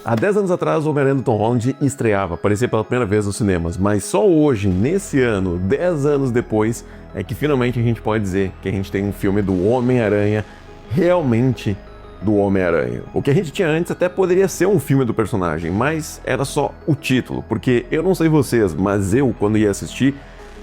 Há 10 anos atrás, o Homem-Aranha do Tom Holland estreava, aparecia pela primeira vez nos cinemas, mas só hoje, nesse ano, 10 anos depois, é que finalmente a gente pode dizer que a gente tem um filme do Homem-Aranha, realmente do Homem-Aranha. O que a gente tinha antes até poderia ser um filme do personagem, mas era só o título, porque eu não sei vocês, mas eu, quando ia assistir,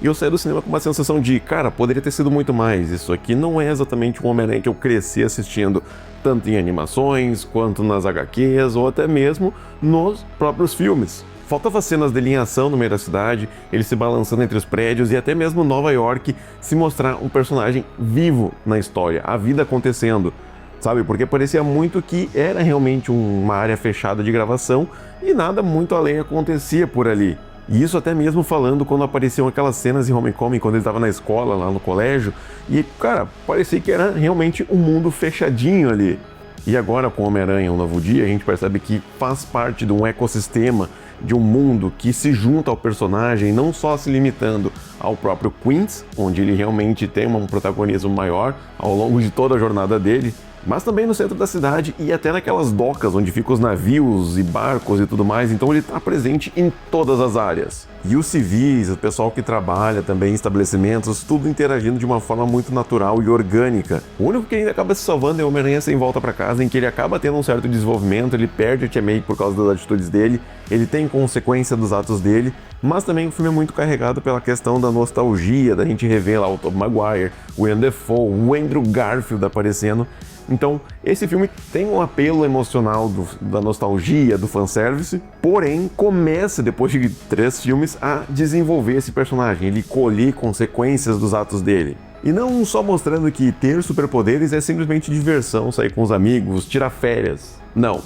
eu saí do cinema com uma sensação de, cara, poderia ter sido muito mais. Isso aqui não é exatamente um Homem-Aranha que eu cresci assistindo, tanto em animações, quanto nas HQs, ou até mesmo nos próprios filmes. Faltava cenas dele em ação no meio da cidade, ele se balançando entre os prédios e até mesmo Nova York se mostrar um personagem vivo na história, a vida acontecendo, sabe? Porque parecia muito que era realmente uma área fechada de gravação e nada muito além acontecia por ali. E isso até mesmo falando quando apareciam aquelas cenas em Homecoming, quando ele estava na escola, lá no colégio, e, cara, parecia que era realmente um mundo fechadinho ali. E agora, com Homem-Aranha, Um Novo Dia, a gente percebe que faz parte de um ecossistema, de um mundo que se junta ao personagem, não só se limitando ao próprio Queens, onde ele realmente tem um protagonismo maior ao longo de toda a jornada dele, mas também no centro da cidade e até naquelas docas onde ficam os navios e barcos e tudo mais, então ele está presente em todas as áreas. E os civis, o pessoal que trabalha também em estabelecimentos, tudo interagindo de uma forma muito natural e orgânica. O único que ainda acaba se salvando é o Homem-Aranha sem volta para casa, em que ele acaba tendo um certo desenvolvimento, ele perde a Tia May por causa das atitudes dele, ele tem consequência dos atos dele, mas também o filme é muito carregado pela questão da nostalgia, da gente rever lá o Tobey Maguire, o Willem Dafoe, o Andrew Garfield aparecendo. Então, esse filme tem um apelo emocional da nostalgia, do fanservice, porém começa, depois de 3 filmes, a desenvolver esse personagem, ele colher consequências dos atos dele. E não só mostrando que ter superpoderes é simplesmente diversão, sair com os amigos, tirar férias. Não,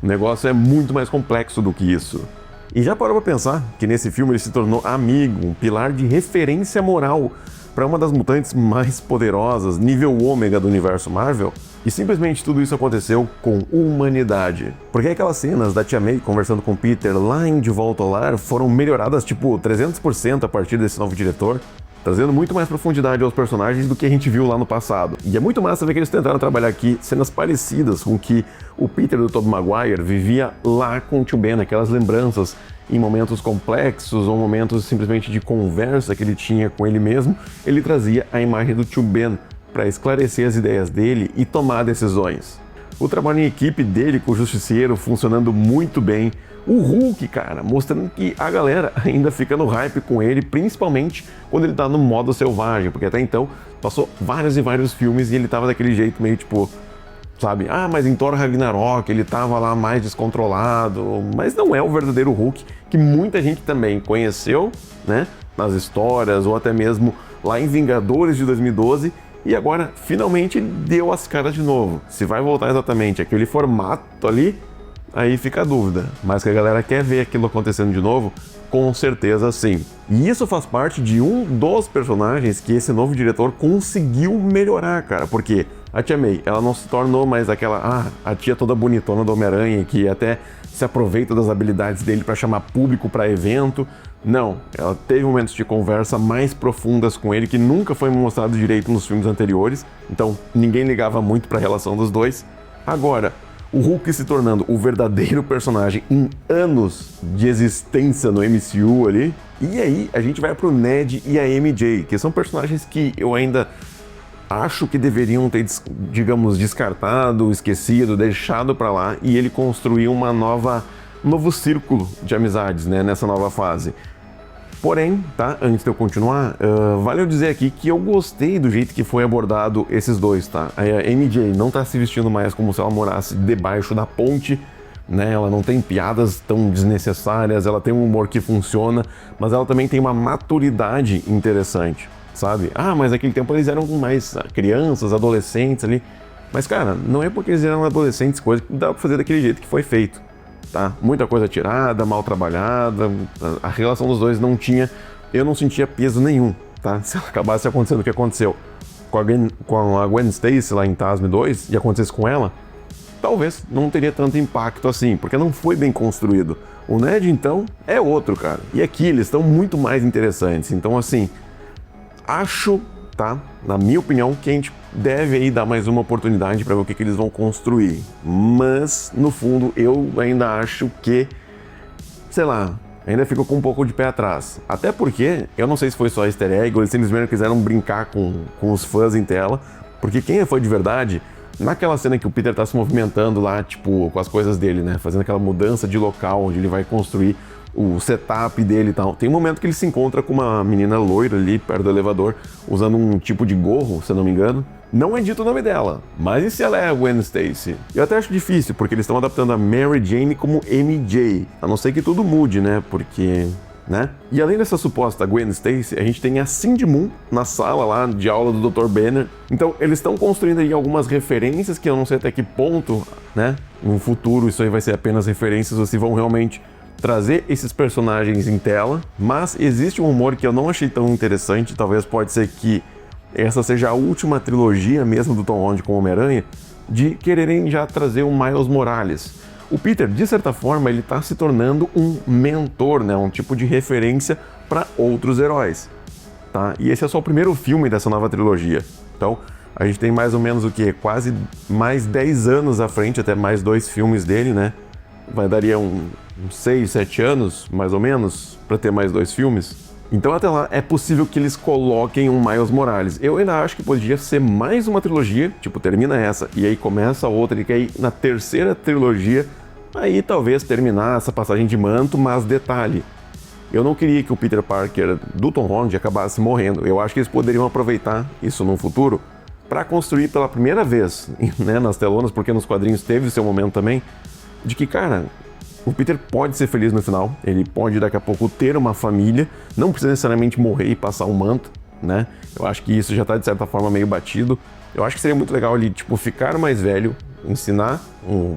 o negócio é muito mais complexo do que isso. E já parou pra pensar que nesse filme ele se tornou amigo, um pilar de referência moral para uma das mutantes mais poderosas, nível ômega do universo Marvel? E simplesmente tudo isso aconteceu com humanidade. Porque aquelas cenas da Tia May conversando com o Peter lá em De Volta ao Lar foram melhoradas tipo 300% a partir desse novo diretor, trazendo muito mais profundidade aos personagens do que a gente viu lá no passado. E é muito massa ver que eles tentaram trabalhar aqui cenas parecidas com que o Peter do Tobey Maguire vivia lá com o Tio Ben, aquelas lembranças em momentos complexos ou momentos simplesmente de conversa que ele tinha com ele mesmo, ele trazia a imagem do Tio Ben para esclarecer as ideias dele e tomar decisões. O trabalho em equipe dele com o Justiceiro funcionando muito bem. O Hulk, cara, mostrando que a galera ainda fica no hype com ele, principalmente quando ele tá no modo selvagem, porque até então passou vários e vários filmes e ele tava daquele jeito meio tipo, sabe? Ah, mas em Thor Ragnarok ele tava lá mais descontrolado, mas não é o verdadeiro Hulk que muita gente também conheceu, né? Nas histórias ou até mesmo lá em Vingadores de 2012. E agora, finalmente, ele deu as caras de novo. Se vai voltar exatamente aquele formato ali, aí fica a dúvida. Mas que a galera quer ver aquilo acontecendo de novo, com certeza sim. E isso faz parte de um dos personagens que esse novo diretor conseguiu melhorar, cara. Porque a Tia May, ela não se tornou mais aquela, a tia toda bonitona do Homem-Aranha, que até se aproveita das habilidades dele para chamar público para evento. Não, ela teve momentos de conversa mais profundas com ele que nunca foi mostrado direito nos filmes anteriores, então ninguém ligava muito para a relação dos dois. Agora, o Hulk se tornando o verdadeiro personagem em anos de existência no MCU ali, e aí a gente vai pro Ned e a MJ, que são personagens que eu ainda acho que deveriam ter, digamos, descartado, esquecido, deixado para lá, e ele construiu um novo círculo de amizades, né, nessa nova fase. Porém, tá, antes de eu continuar, vale eu dizer aqui que eu gostei do jeito que foi abordado esses dois, tá? A MJ não tá se vestindo mais como se ela morasse debaixo da ponte, né? Ela não tem piadas tão desnecessárias, ela tem um humor que funciona, mas ela também tem uma maturidade interessante, sabe? Ah, mas naquele tempo eles eram mais crianças, adolescentes ali. Mas, cara, não é porque eles eram adolescentes, coisa que dá pra fazer daquele jeito que foi feito. Tá? Muita coisa tirada, mal trabalhada, a relação dos dois eu não sentia peso nenhum, tá? Se acabasse acontecendo o que aconteceu com a Gwen Stacy lá em TASM 2 e acontecesse com ela, talvez não teria tanto impacto assim, porque não foi bem construído. O Ned, então, é outro, cara. E aqui eles estão muito mais interessantes, então assim, acho tá? Na minha opinião, que a gente deve aí dar mais uma oportunidade para ver o que eles vão construir. Mas, no fundo, eu ainda acho que, sei lá, ainda fico com um pouco de pé atrás. Até porque, eu não sei se foi só easter egg ou eles simplesmente quiseram brincar com os fãs em tela, porque quem é fã de verdade, naquela cena que o Peter tá se movimentando lá, tipo, com as coisas dele, né? Fazendo aquela mudança de local onde ele vai construir o setup dele e tal. Tem um momento que ele se encontra com uma menina loira ali perto do elevador, usando um tipo de gorro, se eu não me engano. Não é dito o nome dela, mas e se ela é a Gwen Stacy? Eu até acho difícil, porque eles estão adaptando a Mary Jane como MJ, a não ser que tudo mude, né? Porque, né? E além dessa suposta Gwen Stacy, a gente tem a Cindy Moon na sala lá de aula do Dr. Banner. Então, eles estão construindo aí algumas referências que eu não sei até que ponto, né? No futuro isso aí vai ser apenas referências ou se vão realmente trazer esses personagens em tela, mas existe um rumor que eu não achei tão interessante, talvez pode ser que essa seja a última trilogia mesmo do Tom Holland com o Homem-Aranha, de quererem já trazer o Miles Morales. O Peter, de certa forma, ele está se tornando um mentor, né, um tipo de referência para outros heróis, tá? E esse é só o primeiro filme dessa nova trilogia, então a gente tem mais ou menos o que? Quase mais 10 anos à frente, até mais 2 filmes dele, né? Daria uns 6, 7 anos, mais ou menos, para ter mais 2 filmes. Então até lá é possível que eles coloquem um Miles Morales. Eu ainda acho que podia ser mais uma trilogia, tipo, termina essa e aí começa a outra, e que aí na terceira trilogia, aí talvez terminar essa passagem de manto, mas detalhe, eu não queria que o Peter Parker do Tom Holland acabasse morrendo. Eu acho que eles poderiam aproveitar isso no futuro para construir pela primeira vez, né, nas telonas, porque nos quadrinhos teve seu momento também, de que, cara, o Peter pode ser feliz no final, ele pode daqui a pouco ter uma família, não precisa necessariamente morrer e passar um manto, né? Eu acho que isso já tá de certa forma meio batido. Eu acho que seria muito legal ele, tipo, ficar mais velho, ensinar,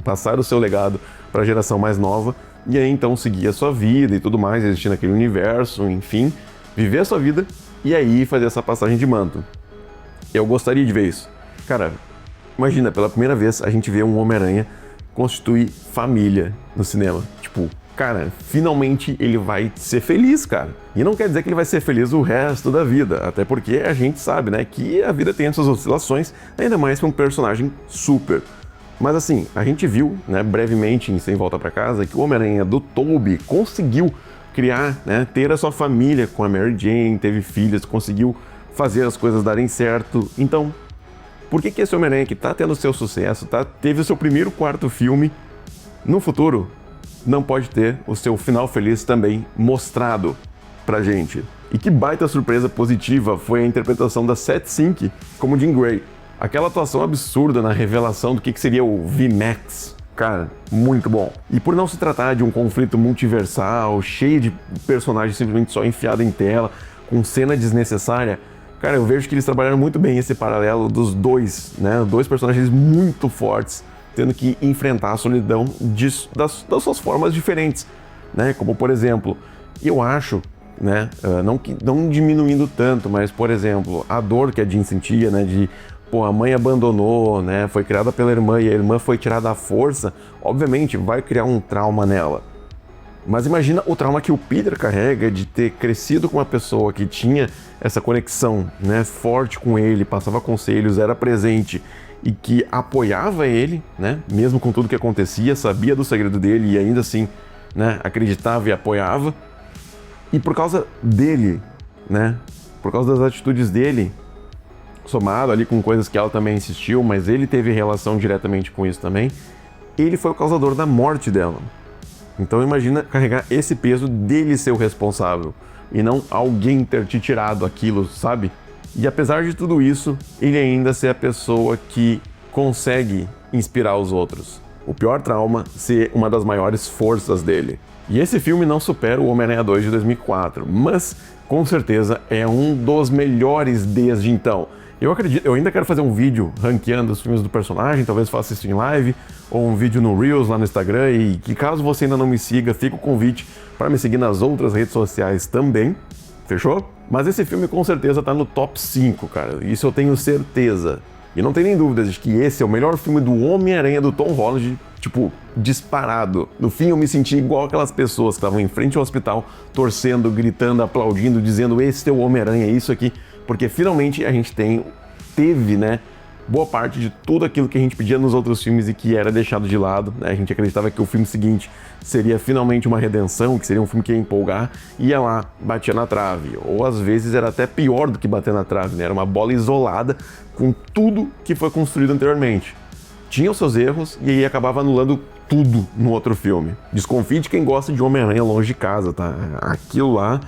passar o seu legado para a geração mais nova, e aí então seguir a sua vida e tudo mais, existir naquele universo, enfim, viver a sua vida e aí fazer essa passagem de manto. Eu gostaria de ver isso. Cara, imagina, pela primeira vez a gente vê um Homem-Aranha constituir família no cinema. Tipo, cara, finalmente ele vai ser feliz, cara. E não quer dizer que ele vai ser feliz o resto da vida, até porque a gente sabe, né, que a vida tem essas oscilações, ainda mais para um personagem super. Mas assim, a gente viu, né, brevemente em Sem Volta para Casa, que o Homem-Aranha do Tobey conseguiu criar, né, ter a sua família com a Mary Jane, teve filhos, conseguiu fazer as coisas darem certo. Então, por que esse Homem-Aranha que tá tendo seu sucesso, teve o seu primeiro quarto filme, no futuro não pode ter o seu final feliz também mostrado pra gente? E que baita surpresa positiva foi a interpretação da Seth Sink como Jean Grey. Aquela atuação absurda na revelação do que seria o V-Max. Cara, muito bom. E por não se tratar de um conflito multiversal, cheio de personagens simplesmente só enfiado em tela, com cena desnecessária, cara, eu vejo que eles trabalharam muito bem esse paralelo dos dois, né? Dois personagens muito fortes, tendo que enfrentar a solidão das suas formas diferentes, né? Como, por exemplo, eu acho, né? Não diminuindo tanto, mas, por exemplo, a dor que a Jean sentia, né? De, pô, a mãe abandonou, né? Foi criada pela irmã e a irmã foi tirada à força, obviamente vai criar um trauma nela. Mas imagina o trauma que o Peter carrega de ter crescido com uma pessoa que tinha essa conexão, né, forte com ele, passava conselhos, era presente e que apoiava ele, né, mesmo com tudo que acontecia, sabia do segredo dele e ainda assim, né, acreditava e apoiava. E por causa dele, né, por causa das atitudes dele, somado ali com coisas que ela também insistiu, mas ele teve relação diretamente com isso também, ele foi o causador da morte dela. Então imagina carregar esse peso dele ser o responsável e não alguém ter te tirado aquilo, sabe? E apesar de tudo isso, ele ainda ser a pessoa que consegue inspirar os outros. O pior trauma ser uma das maiores forças dele. E esse filme não supera o Homem-Aranha 2 de 2004, mas com certeza é um dos melhores desde então. Eu ainda quero fazer um vídeo ranqueando os filmes do personagem, talvez faça isso em live, ou um vídeo no Reels lá no Instagram, e que caso você ainda não me siga, fica o convite para me seguir nas outras redes sociais também, fechou? Mas esse filme com certeza tá no top 5, cara, isso eu tenho certeza. E não tem nem dúvidas de que esse é o melhor filme do Homem-Aranha do Tom Holland, tipo, disparado. No fim eu me senti igual aquelas pessoas que estavam em frente ao hospital, torcendo, gritando, aplaudindo, dizendo esse é o Homem-Aranha, é isso aqui porque finalmente a gente teve, né, boa parte de tudo aquilo que a gente pedia nos outros filmes e que era deixado de lado, né? A gente acreditava que o filme seguinte seria finalmente uma redenção, que seria um filme que ia empolgar, ia lá, batia na trave, ou às vezes era até pior do que bater na trave, né? Era uma bola isolada com tudo que foi construído anteriormente. Tinha os seus erros e aí acabava anulando tudo no outro filme. Desconfie de quem gosta de Homem-Aranha Longe de Casa, tá? Aquilo lá...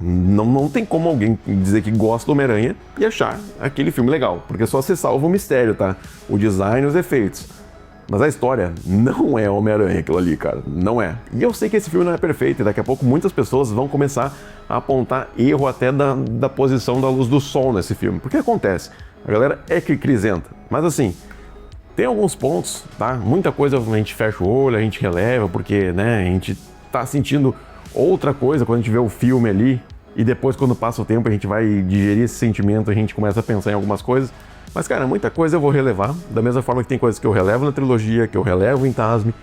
Não tem como alguém dizer que gosta do Homem-Aranha e achar aquele filme legal, porque só se salva o mistério, tá? O design e os efeitos. Mas a história não é Homem-Aranha aquilo ali, cara. Não é. E eu sei que esse filme não é perfeito e daqui a pouco muitas pessoas vão começar a apontar erro até da posição da luz do sol nesse filme. Porque acontece, a galera é crisenta. Mas assim, tem alguns pontos, tá? Muita coisa a gente fecha o olho, a gente releva, porque, né, a gente tá sentindo outra coisa quando a gente vê o filme ali. E depois, quando passa o tempo, a gente vai digerir esse sentimento, a gente começa a pensar em algumas coisas. Mas, cara, muita coisa eu vou relevar, da mesma forma que tem coisas que eu relevo na trilogia, que eu relevo em Tasme.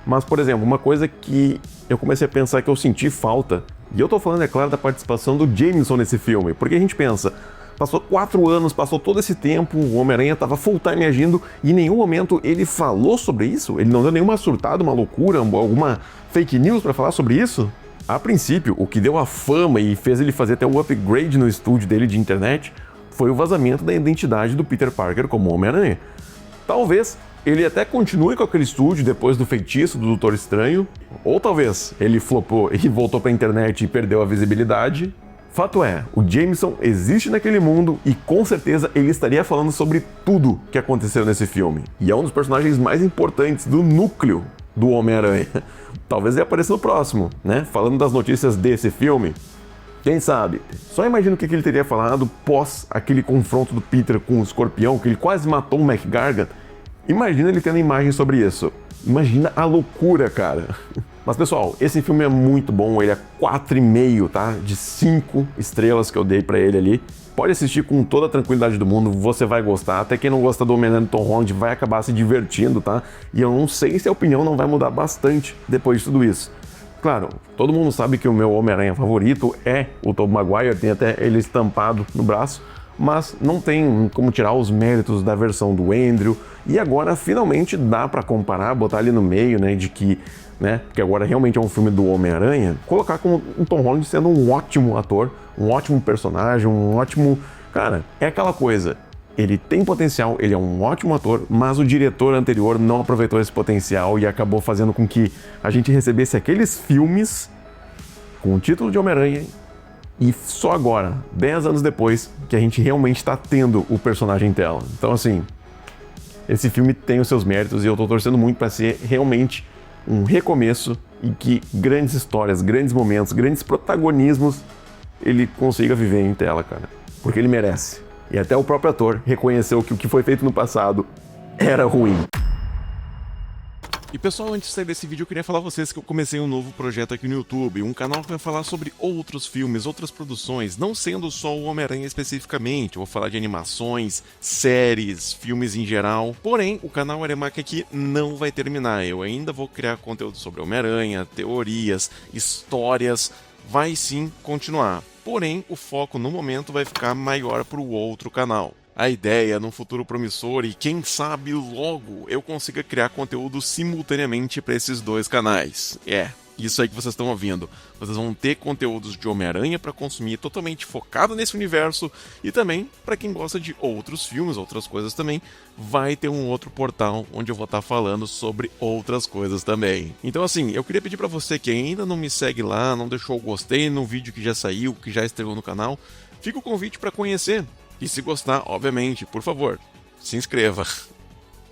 Mas, por exemplo, uma coisa que eu comecei a pensar que eu senti falta, e eu tô falando, é claro, da participação do Jameson nesse filme, porque a gente pensa, passou 4 anos, passou todo esse tempo, o Homem-Aranha tava full time agindo, e em nenhum momento ele falou sobre isso? Ele não deu nenhuma surtada, uma loucura, alguma fake news pra falar sobre isso? A princípio, o que deu a fama e fez ele fazer até um upgrade no estúdio dele de internet foi o vazamento da identidade do Peter Parker como Homem-Aranha. Talvez ele até continue com aquele estúdio depois do feitiço do Doutor Estranho, ou talvez ele flopou e voltou pra internet e perdeu a visibilidade. Fato é, o Jameson existe naquele mundo e com certeza ele estaria falando sobre tudo que aconteceu nesse filme. E é um dos personagens mais importantes do núcleo do Homem-Aranha. Talvez ele apareça no próximo, né? Falando das notícias desse filme. Quem sabe? Só imagina o que ele teria falado pós aquele confronto do Peter com o Escorpião, que ele quase matou o McGargan. Imagina ele tendo imagem sobre isso. Imagina a loucura, cara. Mas, pessoal, esse filme é muito bom. Ele é 4,5, tá? De 5 estrelas que eu dei pra ele ali. Pode assistir com toda a tranquilidade do mundo, você vai gostar. Até quem não gosta do Homem-Aranha do Tom Holland vai acabar se divertindo, tá? E eu não sei se a opinião não vai mudar bastante depois de tudo isso. Claro, todo mundo sabe que o meu Homem-Aranha favorito é o Tobey Maguire, tem até ele estampado no braço, mas não tem como tirar os méritos da versão do Andrew. E agora finalmente dá pra comparar, botar ali no meio, né, de que, né, porque agora realmente é um filme do Homem-Aranha, colocar como o Tom Holland sendo um ótimo ator, um ótimo personagem, um ótimo... Cara, é aquela coisa, ele tem potencial, ele é um ótimo ator, mas o diretor anterior não aproveitou esse potencial e acabou fazendo com que a gente recebesse aqueles filmes com o título de Homem-Aranha e só agora, 10 anos depois, que a gente realmente está tendo o personagem em tela. Então, assim, esse filme tem os seus méritos e eu tô torcendo muito para ser realmente um recomeço e que grandes histórias, grandes momentos, grandes protagonismos ele consiga viver em tela, cara. Porque ele merece. E até o próprio ator reconheceu que o que foi feito no passado era ruim. E pessoal, antes de sair desse vídeo eu queria falar a vocês que eu comecei um novo projeto aqui no YouTube, um canal que vai falar sobre outros filmes, outras produções, não sendo só o Homem-Aranha especificamente. Eu vou falar de animações, séries, filmes em geral. Porém, o canal Aremac aqui não vai terminar. Eu ainda vou criar conteúdo sobre Homem-Aranha, teorias, histórias, vai sim continuar. Porém, o foco no momento vai ficar maior para o outro canal. A ideia, num futuro promissor e quem sabe logo eu consiga criar conteúdo simultaneamente para esses dois canais. Isso aí que vocês estão ouvindo. Vocês vão ter conteúdos de Homem-Aranha para consumir totalmente focado nesse universo e também, para quem gosta de outros filmes, outras coisas também, vai ter um outro portal onde eu vou estar falando sobre outras coisas também. Então assim, eu queria pedir para você que ainda não me segue lá, não deixou o gostei no vídeo que já saiu, que já estreou no canal, fica o convite para conhecer. E se gostar, obviamente, por favor, se inscreva.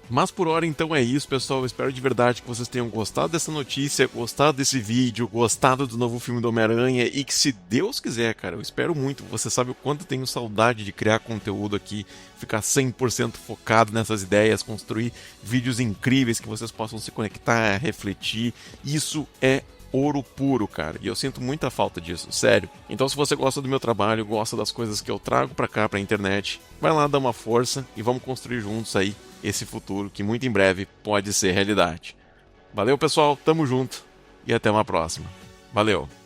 Mas por hora então é isso, pessoal. Eu espero de verdade que vocês tenham gostado dessa notícia, gostado desse vídeo, gostado do novo filme do Homem-Aranha e que, se Deus quiser, cara, eu espero muito. Você sabe o quanto eu tenho saudade de criar conteúdo aqui, ficar 100% focado nessas ideias, construir vídeos incríveis que vocês possam se conectar, refletir. Isso é ouro puro, cara, e eu sinto muita falta disso, sério. Então se você gosta do meu trabalho, gosta das coisas que eu trago pra cá, pra internet, vai lá dar uma força e vamos construir juntos aí esse futuro que muito em breve pode ser realidade. Valeu, pessoal, tamo junto e até uma próxima. Valeu!